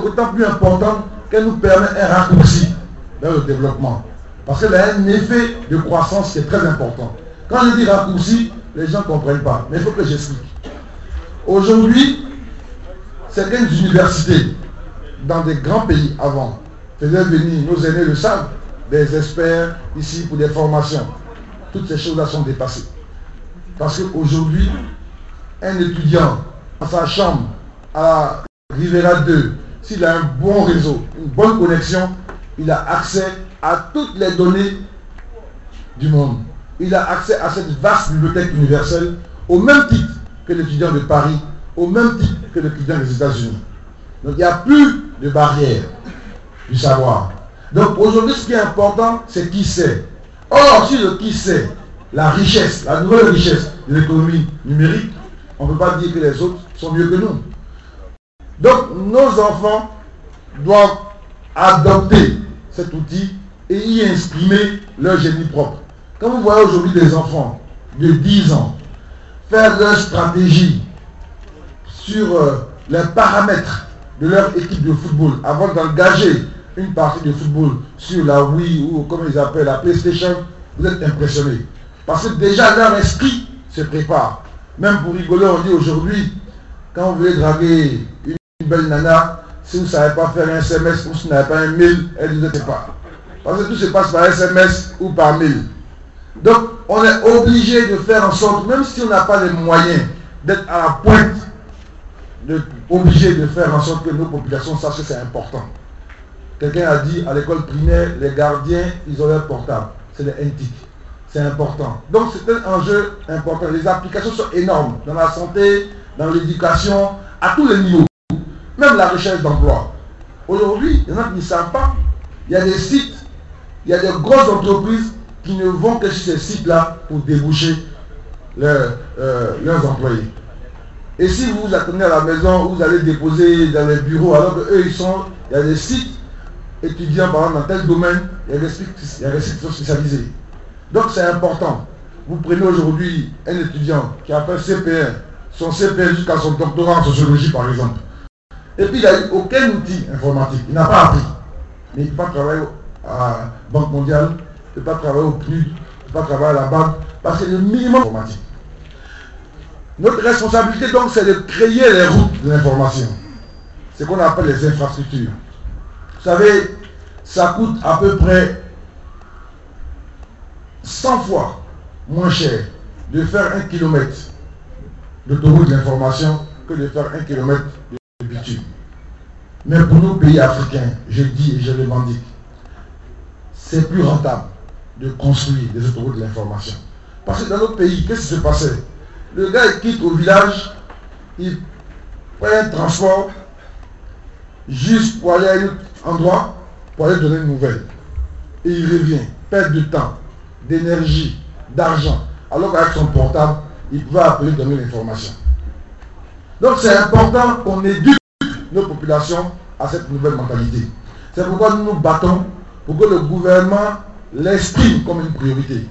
d'autant plus important qu'elle nous permet un raccourci vers le développement. Parce qu'elle a un effet de croissance qui est très important. Quand je dis raccourci, les gens ne comprennent pas. Mais il faut que j'explique. Aujourd'hui, certaines universités, dans des grands pays avant, faisaient venir, nos aînés le savent, des experts ici pour des formations. Toutes ces choses-là sont dépassées. Parce qu'aujourd'hui, un étudiant, dans sa chambre, à Rivera 2, s'il a un bon réseau, une bonne connexion, il a accès à toutes les données du monde. Il a accès à cette vaste bibliothèque universelle au même titre que l'étudiant de Paris, au même titre que l'étudiant des États-Unis. Donc il n'y a plus de barrière du savoir. Donc aujourd'hui, ce qui est important, c'est qui sait. Or, si le qui sait, la richesse, la nouvelle richesse de l'économie numérique, on ne peut pas dire que les autres sont mieux que nous. Donc nos enfants doivent adopter cet outil et y exprimer leur génie propre. Quand vous voyez aujourd'hui des enfants de 10 ans faire leur stratégie sur les paramètres de leur équipe de football avant d'engager une partie de football sur la Wii ou comme ils appellent la PlayStation, vous êtes impressionnés. Parce que déjà leur esprit se prépare. Même pour rigoler, on dit aujourd'hui, quand vous voulez draguer une belle nana, si vous ne savez pas faire un SMS ou si vous n'avez pas un mail, elle ne vous aide pas. Parce que tout se passe par SMS ou par mail. Donc, on est obligé de faire en sorte, même si on n'a pas les moyens d'être à la pointe, obligé de faire en sorte que nos populations sachent que c'est important. Quelqu'un a dit à l'école primaire, les gardiens, ils ont leur portable. C'est les NTIC. C'est important. Donc, c'est un enjeu important. Les applications sont énormes dans la santé, dans l'éducation, à tous les niveaux. Même la recherche d'emploi. Aujourd'hui, il y en a qui ne savent pas. Il y a des sites, il y a des grosses entreprises qui ne vont que sur ces sites-là pour déboucher leurs employés. Et si vous vous attendez à la maison, vous allez déposer dans les bureaux, alors qu'eux, il y a des sites étudiants, par exemple, dans tel domaine, il y a des sites spécialisés. Donc c'est important. Vous prenez aujourd'hui un étudiant qui a fait CP1, son CP1 jusqu'à son doctorat en sociologie, par exemple. Et puis il n'a eu aucun outil informatique. Il n'a pas appris. Mais il ne peut pas travailler à la Banque mondiale, il ne peut pas travailler au PNUD, il ne peut pas travailler à la banque, parce que c'est le minimum informatique. Notre responsabilité donc c'est de créer les routes de l'information. C'est ce qu'on appelle les infrastructures. Vous savez, ça coûte à peu près 100 fois moins cher de faire 1 kilomètre d'autoroute de l'information que de faire 1 kilomètre de bitume. Mais pour nos pays africains, je dis et je le revendique, c'est plus rentable de construire des autoroutes de l'information. Parce que dans notre pays, qu'est-ce qui se passait? Le gars il quitte au village, il prend un transport juste pour aller à un endroit, pour aller donner une nouvelle. Et il revient, perd de temps, d'énergie, d'argent. Alors qu'avec son portable, il pouvait appeler, donner l'information. Donc c'est important qu'on éduque nos populations à cette nouvelle mentalité. C'est pourquoi nous nous battons pour que le gouvernement l'exprime comme une priorité.